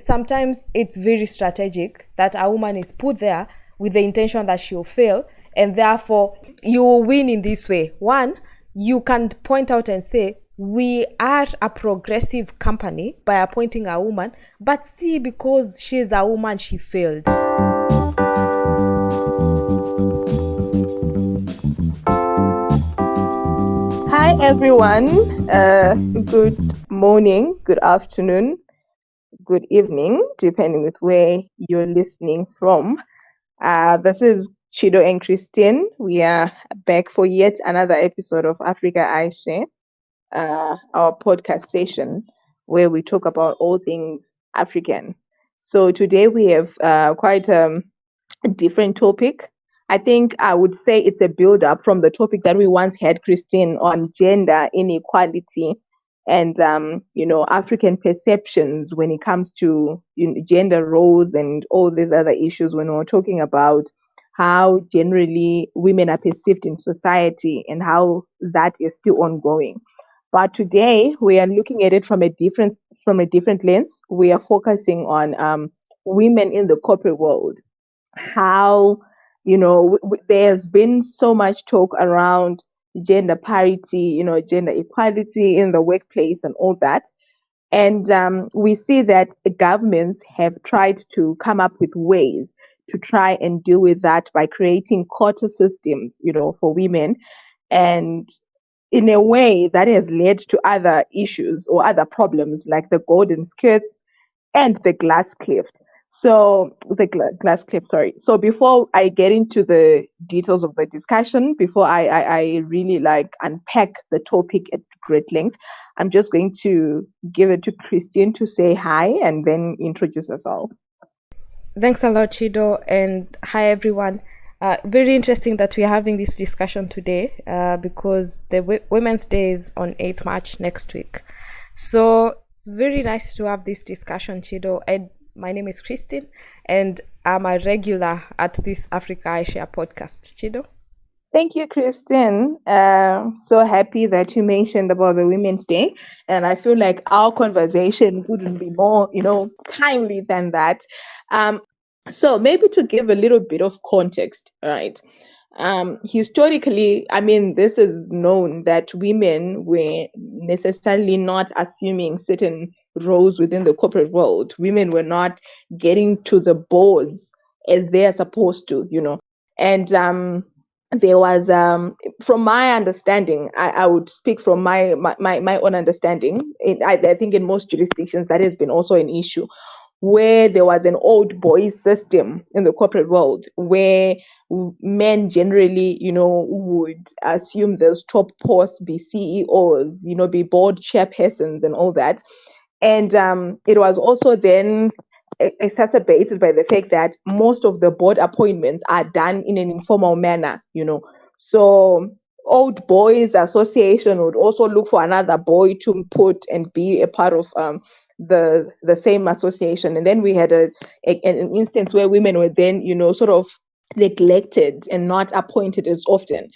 sometimes it's very strategic that a woman is put there with the intention that she'll fail, and therefore you will win in this way. One, you can point out and say, we are a progressive company by appointing a woman, but see, because she's a woman, she failed. Hi everyone, good morning, good afternoon, good evening, depending with where you're listening from. This is Chido and Christine. We are back for yet another episode of Africa iShare, our podcast session where we talk about all things African. So today we have quite a different topic. I think I would say it's a build up from the topic that we once had, Christine, on gender inequality and African perceptions when it comes to gender roles and all these other issues, when we're talking about how generally women are perceived in society and how that is still ongoing. But today we are looking at it from a different lens. We are focusing on women in the corporate world. How there's been so much talk around gender parity, gender equality in the workplace and all that. And we see that governments have tried to come up with ways to try and deal with that by creating quota systems, for women. And in a way that has led to other issues or other problems like the golden skirts and the glass cliff. So glass cliff, sorry. So before I get into the details of the discussion, before I really unpack the topic at great length, I'm just going to give it to Christine to say hi and then introduce herself. Thanks a lot, Chido, and hi everyone. Very interesting that we're having this discussion today because the Women's Day is on 8th March next week. So it's very nice to have this discussion, Chido. And my name is Christine, and I'm a regular at this Africa iShare podcast. Chido? Thank you, Christine. So happy that you mentioned about the Women's Day. And I feel like our conversation wouldn't be more, timely than that. So maybe to give a little bit of context, right? Historically, this is known that women were necessarily not assuming certain roles within the corporate world. Women were not getting to the boards as they're supposed to, And there was, from my understanding, I would speak from my own understanding. I think in most jurisdictions that has been also an issue, where there was an old boys system in the corporate world where men generally, would assume those top posts, be CEOs, be board chairpersons and all that. And it was also then exacerbated by the fact that most of the board appointments are done in an informal manner, So old boys association would also look for another boy to put and be a part of the same association. And then we had an instance where women were then, sort of neglected and not appointed as often.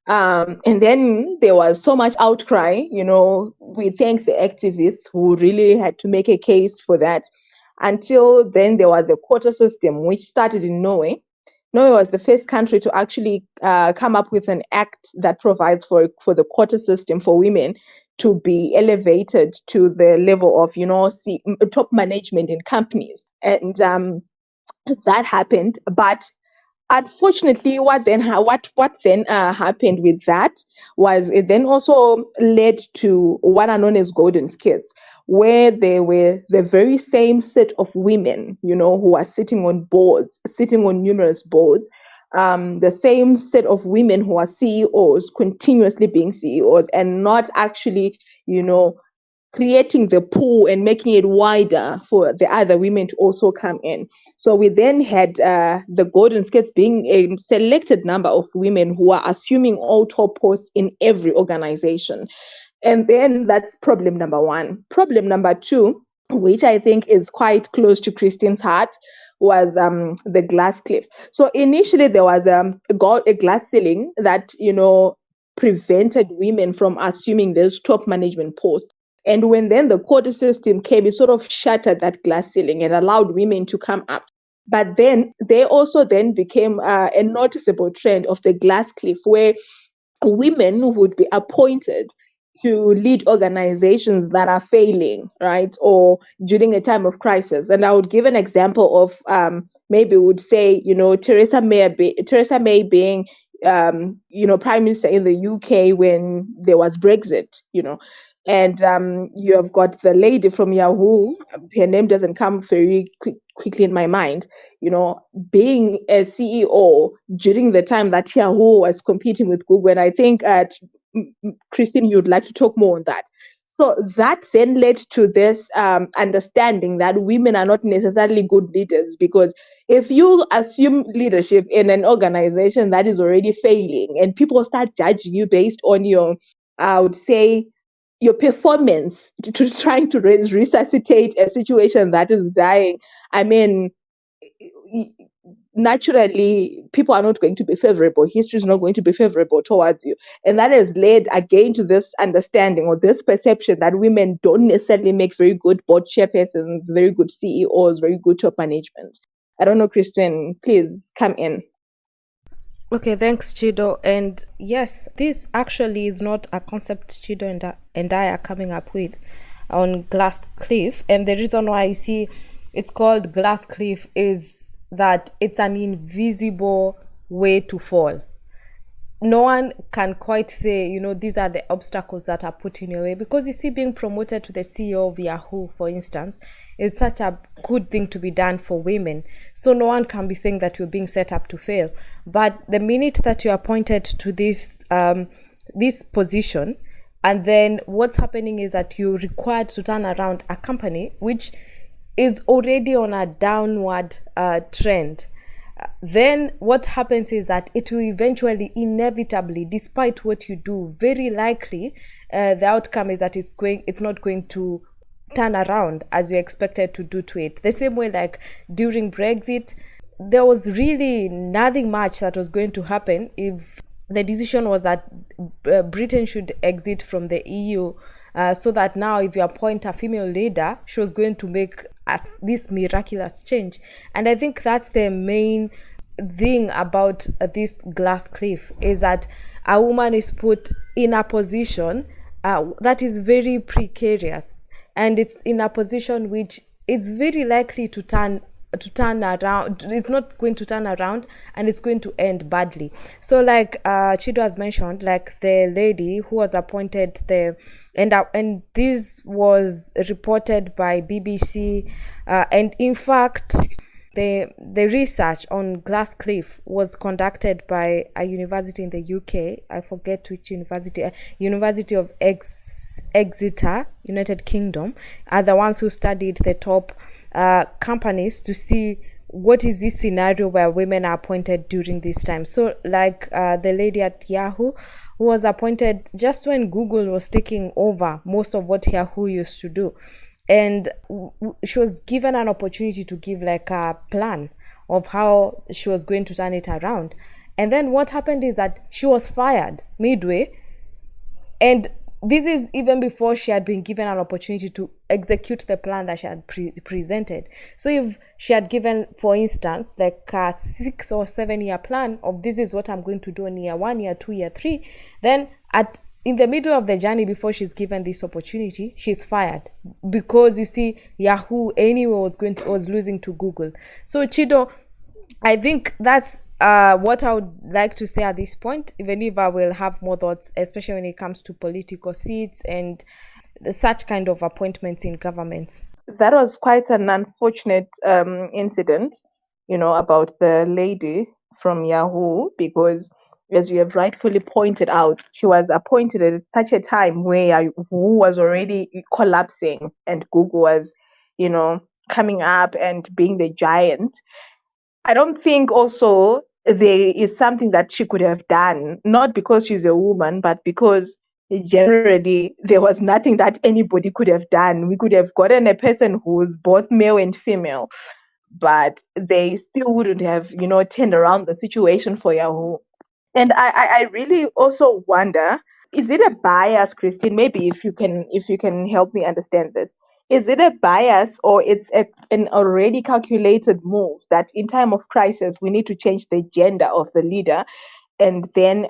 And then there was so much outcry, we thank the activists who really had to make a case for that. Until then, there was a quota system which started in Norway. Norway was the first country to actually come up with an act that provides for the quota system for women to be elevated to the level of, top management in companies. And that happened. But unfortunately, what then happened with that was it then also led to what are known as golden skirts, where they were the very same set of women, who are sitting on numerous boards, the same set of women who are CEOs, continuously being CEOs, and not actually, creating the pool and making it wider for the other women to also come in. So we then had the golden skirts being a selected number of women who are assuming all top posts in every organization. And then that's problem number one. Problem number two, which I think is quite close to Christine's heart, was the glass cliff. So initially there was a glass ceiling that, prevented women from assuming those top management posts. And when then the quota system came, it sort of shattered that glass ceiling and allowed women to come up. But then they also then became a noticeable trend of the glass cliff, where women would be appointed to lead organizations that are failing, right? Or during a time of crisis. And I would give an example of maybe would say, Theresa May being Prime Minister in the UK when there was Brexit, And you have got the lady from Yahoo, her name doesn't come very quickly in my mind, being a CEO during the time that Yahoo was competing with Google. And I think, Christine, you'd like to talk more on that. So that then led to this understanding that women are not necessarily good leaders, because if you assume leadership in an organization that is already failing and people start judging you based on your, I would say, your performance to trying to resuscitate a situation that is dying, I mean, naturally people are not going to be favorable. History is not going to be favorable towards you. And that has led again to this understanding or this perception that women don't necessarily make very good board chairpersons, very good CEOs, very good top management. I don't know, Kristen, please come in. Okay, thanks, Chido. And yes, this actually is not a concept Chido and I are coming up with on glass cliff. And the reason why you see it's called glass cliff is that it's an invisible way to fall. No one can quite say, these are the obstacles that are put in your way, because you see, being promoted to the CEO of Yahoo, for instance, is such a good thing to be done for women. So no one can be saying that you're being set up to fail. But the minute that you're appointed to this position, and then what's happening is that you're required to turn around a company which is already on a downward trend. Then what happens is that it will eventually, inevitably, despite what you do, very likely the outcome is that it's not going to turn around as you expected to do to it. The same way, like during Brexit, there was really nothing much that was going to happen if the decision was that Britain should exit from the EU. So that now if you appoint a female leader, she was going to make this miraculous change. And I think that's the main thing about this glass cliff, is that a woman is put in a position that is very precarious, and it's in a position which is very likely to turn around. It's not going to turn around, and it's going to end badly. So like Chido has mentioned, like the lady who was appointed and this was reported by BBC, and in fact the research on glass cliff was conducted by a university in the UK. I forget which university. University of Exeter, United Kingdom, are the ones who studied the top companies to see what is this scenario where women are appointed during this time. So like the lady at Yahoo, who was appointed just when Google was taking over most of what Yahoo used to do, and she was given an opportunity to give like a plan of how she was going to turn it around. And then what happened is that she was fired midway, and this is even before she had been given an opportunity to execute the plan that she had presented. So if she had given, for instance, like a 6 or 7 year plan of this is what I'm going to do in year 1, year 2, year 3, then in the middle of the journey, before she's given this opportunity, she's fired, because you see, Yahoo anyway was losing to Google. So Chido, I think that's what I would like to say at this point, even if I will have more thoughts, especially when it comes to political seats and such kind of appointments in governments. That was quite an unfortunate incident, about the lady from Yahoo, because as you have rightfully pointed out, she was appointed at such a time where Yahoo was already collapsing and Google was, coming up and being the giant. I don't think also there is something that she could have done, not because she's a woman, but because generally there was nothing that anybody could have done. We could have gotten a person who's both male and female, but they still wouldn't have, turned around the situation for Yahoo. And I really also wonder is it a bias, Christine? Maybe if you can help me understand this. Is it a bias, or it's an already calculated move that in time of crisis we need to change the gender of the leader, and then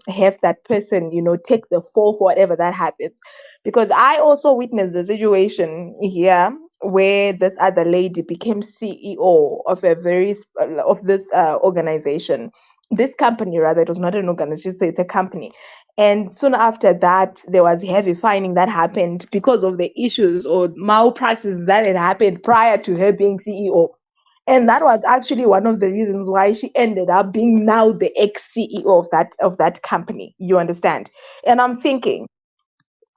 have that person, take the fall for whatever that happens? Because I also witnessed the situation here where this other lady became CEO of of this organization, this company rather. It was not an organization, so it's a company. And soon after that, there was heavy fining that happened because of the issues or malpractices that had happened prior to her being CEO. And that was actually one of the reasons why she ended up being now the ex-CEO of that company. You understand? And I'm thinking,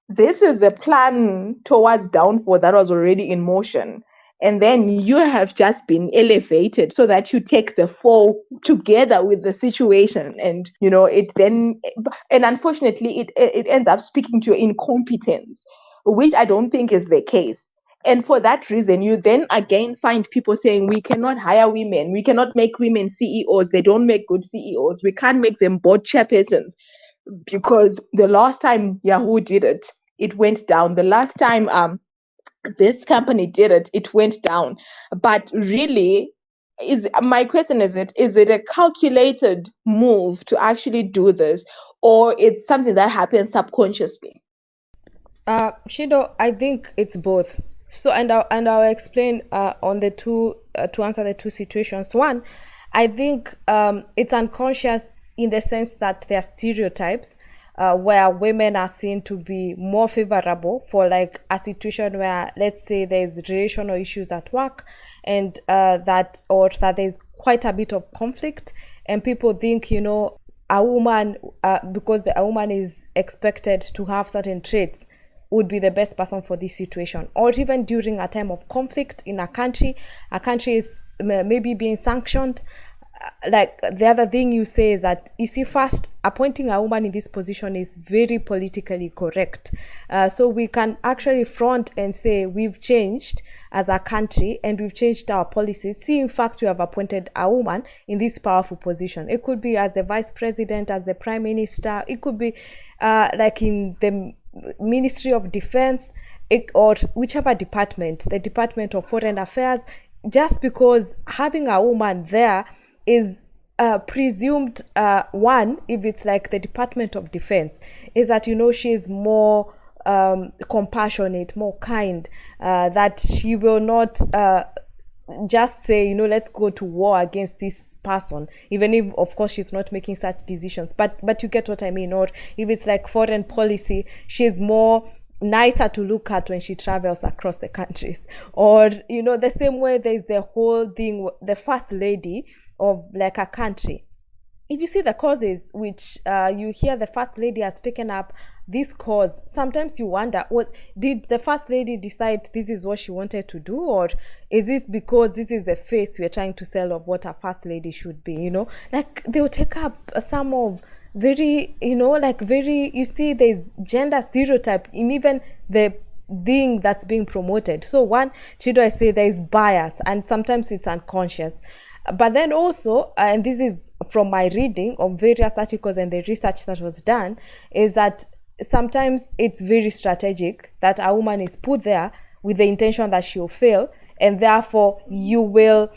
this is a plan towards downfall that was already in motion. And then you have just been elevated so that you take the fall together with the situation. And, it then, and unfortunately, it ends up speaking to your incompetence, which I don't think is the case. And for that reason, you then again find people saying, we cannot hire women. We cannot make women CEOs. They don't make good CEOs. We can't make them board chairpersons, because the last time Yahoo did it, it went down. The last time this company did it, it went down. But really, my question is it a calculated move to actually do this, or it's something that happens subconsciously? Shido, I think it's both. So, and I'll explain on the two to answer the two situations. One, I think it's unconscious in the sense that there are stereotypes where women are seen to be more favorable for like a situation where, let's say, there's relational issues at work, and that there's quite a bit of conflict, and people think, a woman, because a woman is expected to have certain traits, would be the best person for this situation. Or even during a time of conflict in a country is maybe being sanctioned. Like, the other thing you say is that, you see, first, appointing a woman in this position is very politically correct. So we can actually front and say we've changed as a country and we've changed our policies. See, in fact, we have appointed a woman in this powerful position. It could be as the vice president, as the prime minister. It could be like in the Ministry of Defense, or whichever department, the Department of Foreign Affairs. Just because having a woman there is presumed, one, if it's like the Department of Defense, is that, she's more compassionate, more kind, that she will not just say, let's go to war against this person, even if, of course, she's not making such decisions. But you get what I mean. Or if it's like foreign policy, she's more nicer to look at when she travels across the countries. Or, the same way there's the whole thing, the first lady of like a country. If you see the causes which you hear the first lady has taken up this cause, sometimes you wonder, well, did the first lady decide this is what she wanted to do, or is this because this is the face we're trying to sell of what a first lady should be? Like, they'll take up some of very, you see, there's gender stereotype in even the thing that's being promoted. So one, Chido, I say there's bias, and sometimes it's unconscious. But then also, and this is from my reading of various articles and the research that was done, is that sometimes it's very strategic that a woman is put there with the intention that she'll fail, and therefore you will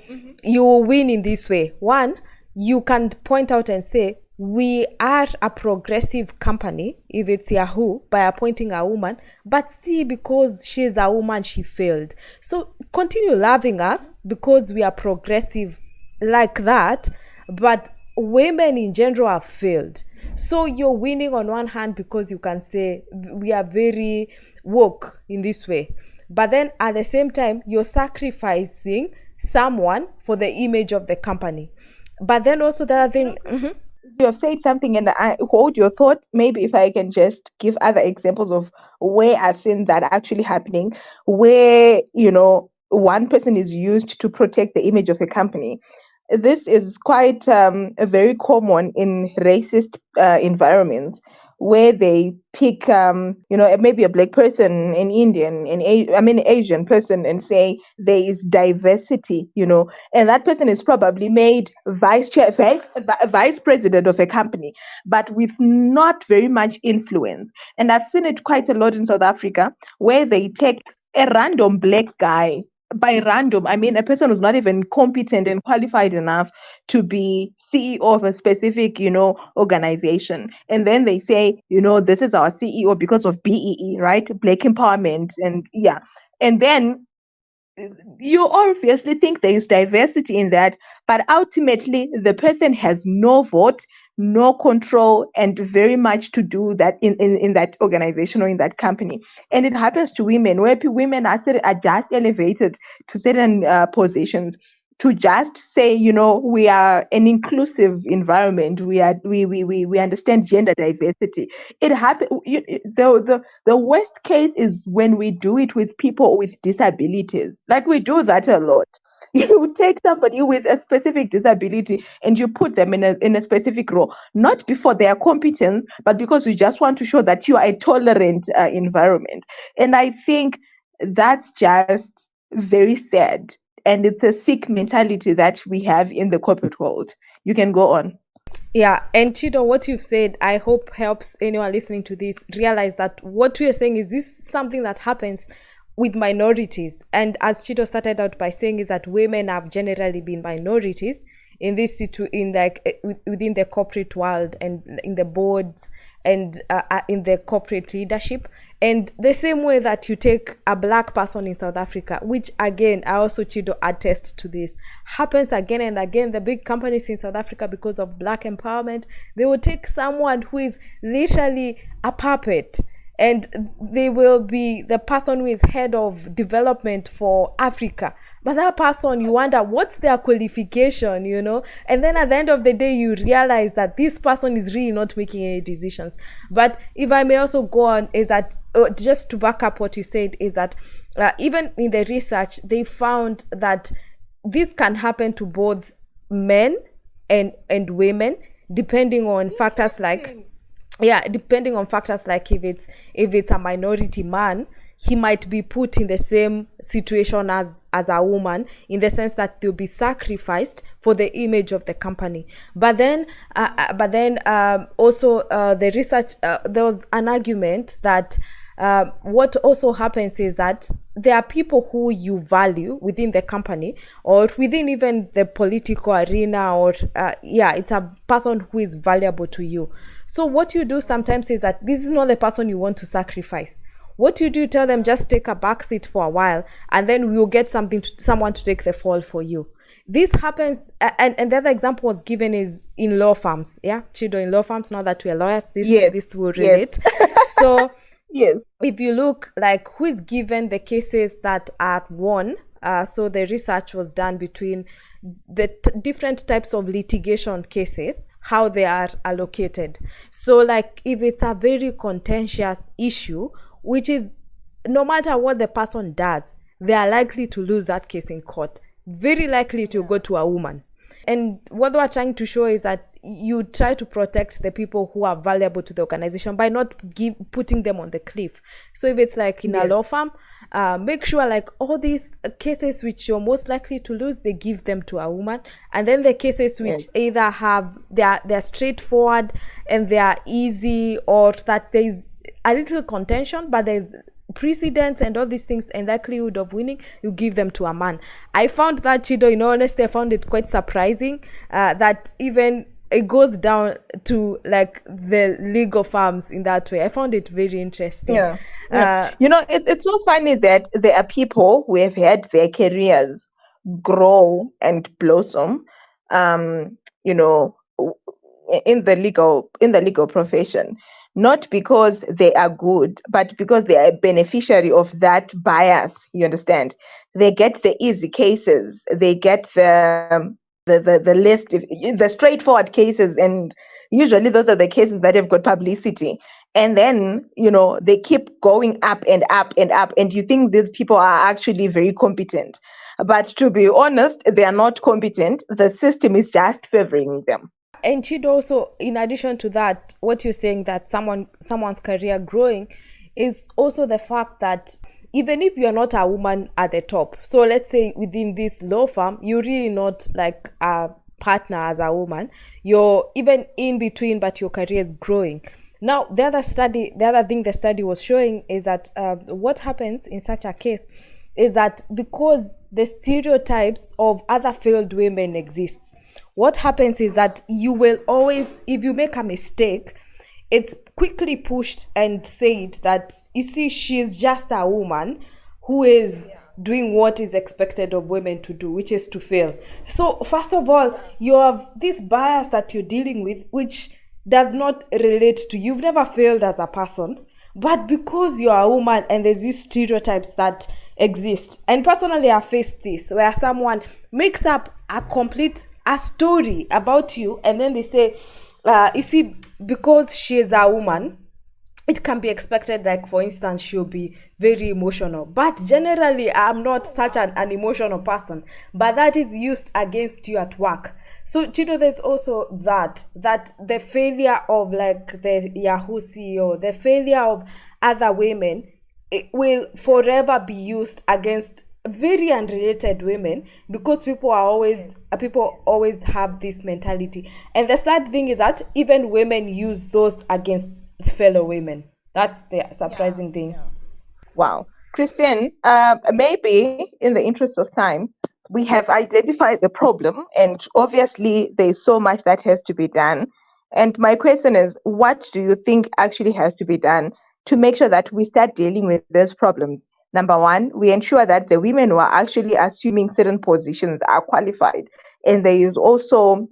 win in this way. One, you can point out and say, we are a progressive company, if it's Yahoo, by appointing a woman, but see, because she's a woman, she failed. So continue loving us because we are progressive like that, but women in general have failed. So you're winning on one hand because you can say we are very woke in this way, but then at the same time you're sacrificing someone for the image of the company. But then also the other thing, you have said something, and I hold your thought. Maybe if I can just give other examples of where I've seen that actually happening, where one person is used to protect the image of a company. This is quite very common in racist environments, where they pick, maybe a black person, an Indian, Asian person, and say there is diversity, and that person is probably made vice president of a company, but with not very much influence. And I've seen it quite a lot in South Africa, where they take a random black guy. By random, I mean a person who's not even competent and qualified enough to be CEO of a specific, organization. And then they say, this is our CEO because of BEE, right? Black empowerment. And yeah. And then you obviously think there is diversity in that, but ultimately the person has no vote, no control, and very much to do that in that organization or in that company. And it happens to women, where women are just elevated to certain positions to just say, we are an inclusive environment. We understand gender diversity. It happens. The worst case is when we do it with people with disabilities. Like, we do that a lot. You take somebody with a specific disability and you put them in a specific role, not before their competence, but because you just want to show that you are a tolerant environment. And I think that's just very sad. And it's a sick mentality that we have in the corporate world. You can go on. Yeah, and Chido, what you've said, I hope helps anyone listening to this realize that what we are saying is this something that happens with minorities. And as Chido started out by saying, is that women have generally been minorities in this within the corporate world and in the boards and in the corporate leadership. And the same way that you take a black person in South Africa, which again, I also, Chido, attest to this, happens again and again. The big companies in South Africa, because of black empowerment, they will take someone who is literally a puppet, and they will be the person who is head of development for Africa. But that person, you wonder, what's their qualification, And then at the end of the day, you realize that this person is really not making any decisions. But if I may also go on, is that, just to back up what you said, is that even in the research, they found that this can happen to both men and women, depending on factors like, if it's a minority man, he might be put in the same situation as a woman, in the sense that they'll be sacrificed for the image of the company. But then also the research, there was an argument that what also happens is that there are people who you value within the company or within even the political arena, or it's a person who is valuable to you. So what you do sometimes is that this is not the person you want to sacrifice. What you do, tell them, just take a backseat for a while, and then we'll get someone to take the fall for you. This happens, and the other example was given is in law firms. Yeah, Chido, in law firms, now that we're lawyers, this will relate. Yes. So yes, if you look like who is given the cases that are won, so the research was done between the different types of litigation cases, how they are allocated. So like if it's a very contentious issue, which is no matter what the person does, they are likely to lose that case in court. Very likely to go to a woman. And what we're trying to show is that you try to protect the people who are valuable to the organization by not putting them on the cliff. So if it's like in a law firm, make sure like all these cases which you're most likely to lose, they give them to a woman. And then the cases which either have, they're straightforward and they are easy, or that there's a little contention, but there's precedence and all these things and likelihood of winning, you give them to a man. I found that, Chido, in honesty, I found it quite surprising that even it goes down to like the legal firms in that way. I found it very interesting. It's so funny that there are people who have had their careers grow and blossom, in the legal profession, not because they are good, but because they are a beneficiary of that bias. You understand? They get the easy cases, they get the list, the straightforward cases, and usually those are the cases that have got publicity. And then they keep going up and up and up, and you think these people are actually very competent, but to be honest, they are not competent. The system is just favoring them. And she'd also, in addition to that, what you're saying that someone's career growing is also the fact that even if you're not a woman at the top, so let's say within this law firm, you're really not like a partner as a woman, you're even in between, but your career is growing. Now, the other thing the study was showing is that what happens in such a case is that because the stereotypes of other failed women exists, what happens is that you will always, if you make a mistake, it's quickly pushed and said that, you see, she's just a woman who is doing what is expected of women to do, which is to fail. So first of all, you have this bias that you're dealing with, which does not relate to you. You've never failed as a person, but because you're a woman and there's these stereotypes that exist. And personally, I faced this where someone makes up a story about you, and then they say, you see, because she is a woman, it can be expected, like for instance, she'll be very emotional, but generally I'm not such an emotional person, but that is used against you at work. So Chido, there's also that the failure of like the Yahoo CEO, the failure of other women, it will forever be used against very unrelated women, because people always have this mentality. And the sad thing is that even women use those against fellow women. That's the surprising thing. Wow. Christine, maybe in the interest of time, we have identified the problem, and obviously there's so much that has to be done. And my question is, what do you think actually has to be done to make sure that we start dealing with these problems? Number one, we ensure that the women who are actually assuming certain positions are qualified. And there is also,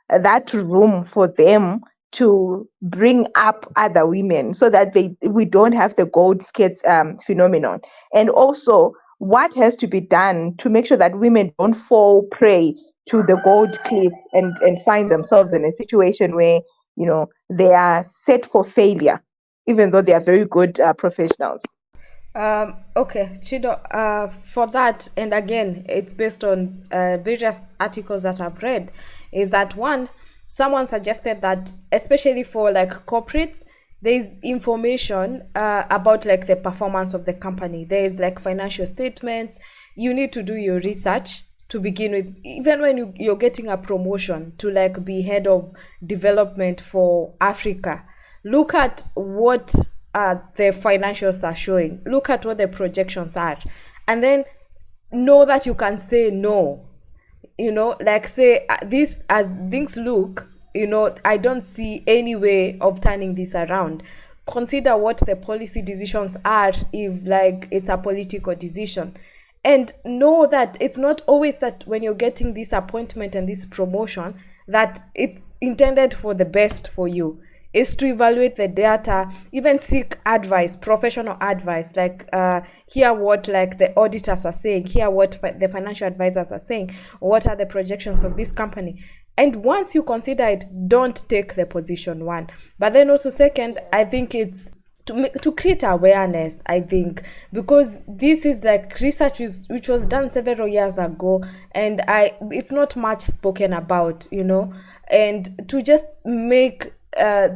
that room for them to bring up other women so that we don't have the gold skirts phenomenon. And also, what has to be done to make sure that women don't fall prey to the gold cliff and find themselves in a situation where, they are set for failure, even though they are very good professionals? Okay, Chido, for that, and again, it's based on various articles that I've read, is that one, someone suggested that, especially for like corporates, there's information about like the performance of the company. There's like financial statements. You need to do your research to begin with, even when you're getting a promotion to like be head of development for Africa. Look at what the financials are showing. Look at what the projections are, and then know that you can say no. Like say, this, as things look, I don't see any way of turning this around. Consider what the policy decisions are, if like it's a political decision, and know that it's not always that when you're getting this appointment and this promotion that it's intended for the best for you. Is to evaluate the data, even seek advice, professional advice, like hear what like the auditors are saying, hear what the financial advisors are saying, what are the projections of this company. And once you consider it, don't take the position, one. But then also second, I think it's to create awareness, I think, because this is like research which was done several years ago, and it's not much spoken about, and to just make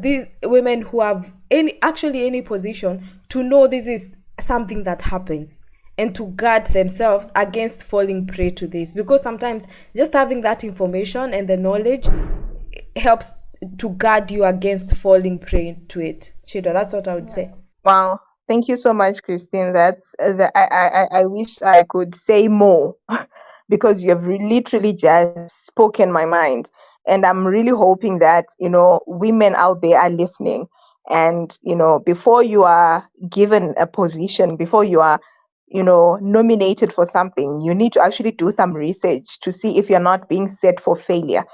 these women who have any position to know this is something that happens, and to guard themselves against falling prey to this, because sometimes just having that information and the knowledge helps to guard you against falling prey to it. Chido, that's what I would say. Wow. Thank you so much, Christine. I wish I could say more because you have literally just spoken my mind. And I'm really hoping that, women out there are listening. And, before you are given a position, before you are, nominated for something, you need to actually do some research to see if you're not being set for failure.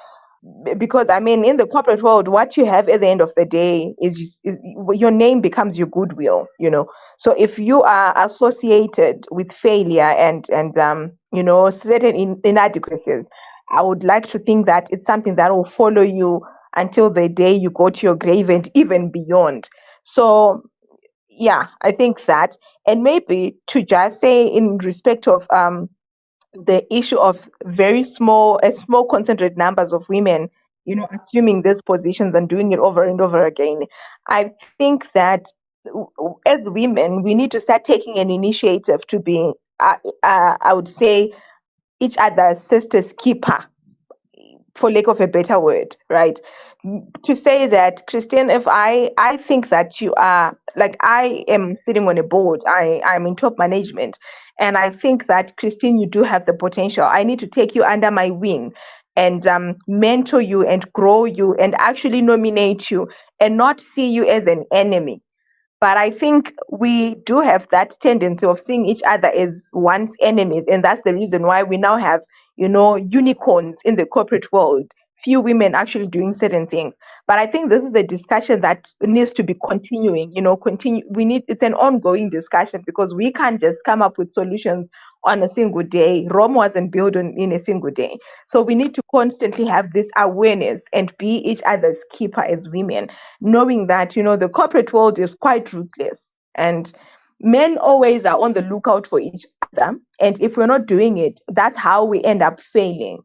Because I mean, in the corporate world, what you have at the end of the day is your name becomes your goodwill. So if you are associated with failure and certain inadequacies, I would like to think that it's something that will follow you until the day you go to your grave and even beyond. So yeah, I think that, and maybe to just say in respect of the issue of small concentrated numbers of women assuming these positions and doing it over and over again. I think that as women, we need to start taking an initiative to be, I would say, each other's sister's keeper, for lack of a better word, right? To say that, Christine, if I think that you are, like, I am sitting on a board, I'm in top management, and I think that, Christine, you do have the potential. I need to take you under my wing and mentor you and grow you and actually nominate you and not see you as an enemy. But I think we do have that tendency of seeing each other as one's enemies. And that's the reason why we now have, unicorns in the corporate world. Few women actually doing certain things. But I think this is a discussion that needs to be continuing, it's an ongoing discussion, because we can't just come up with solutions on a single day. Rome wasn't built in a single day. So we need to constantly have this awareness and be each other's keeper as women, knowing that, the corporate world is quite ruthless, and men always are on the lookout for each other. And if we're not doing it, that's how we end up failing,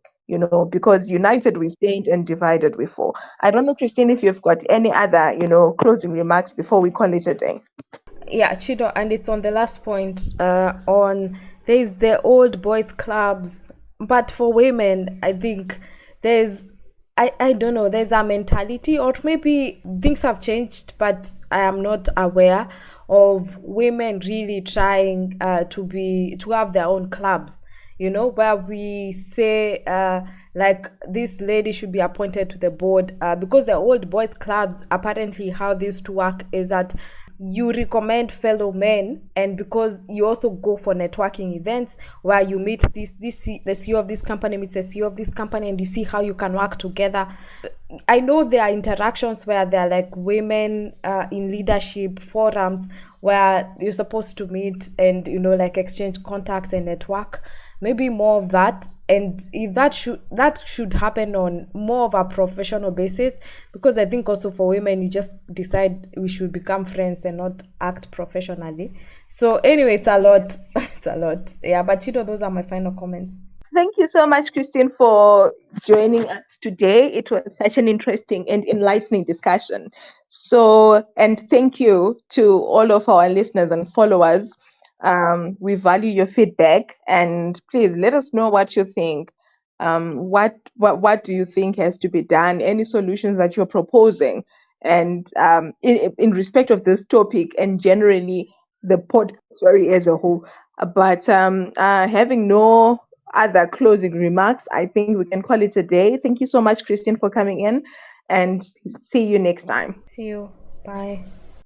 because united we stand and divided we fall. I don't know, Christine, if you've got any other, closing remarks before we call it a day. Yeah, Chido, and it's on the last point, on there's the old boys clubs, but for women, I think I don't know, there's a mentality, or maybe things have changed, but I am not aware of women really trying to have their own clubs, where we say, like, this lady should be appointed to the board, because the old boys clubs, apparently how these to work is that you recommend fellow men, and because you also go for networking events where you meet the CEO of this company meets the CEO of this company, and you see how you can work together. I know there are interactions where there are like women in leadership forums where you're supposed to meet and like exchange contacts and network. Maybe more of that, and if that should happen on more of a professional basis, because I think also for women, you just decide we should become friends and not act professionally. So anyway, it's a lot. It's a lot. Yeah, but those are my final comments. Thank you so much, Christine, for joining us today. It was such an interesting and enlightening discussion. So, and thank you to all of our listeners and followers. We value your feedback, and please let us know what you think. What do you think has to be done? Any solutions that you're proposing? And in respect of this topic, and generally the podcast story as a whole. But having no other closing remarks, I think we can call it a day. Thank you so much, Christine, for coming in, and see you next time. See you. Bye.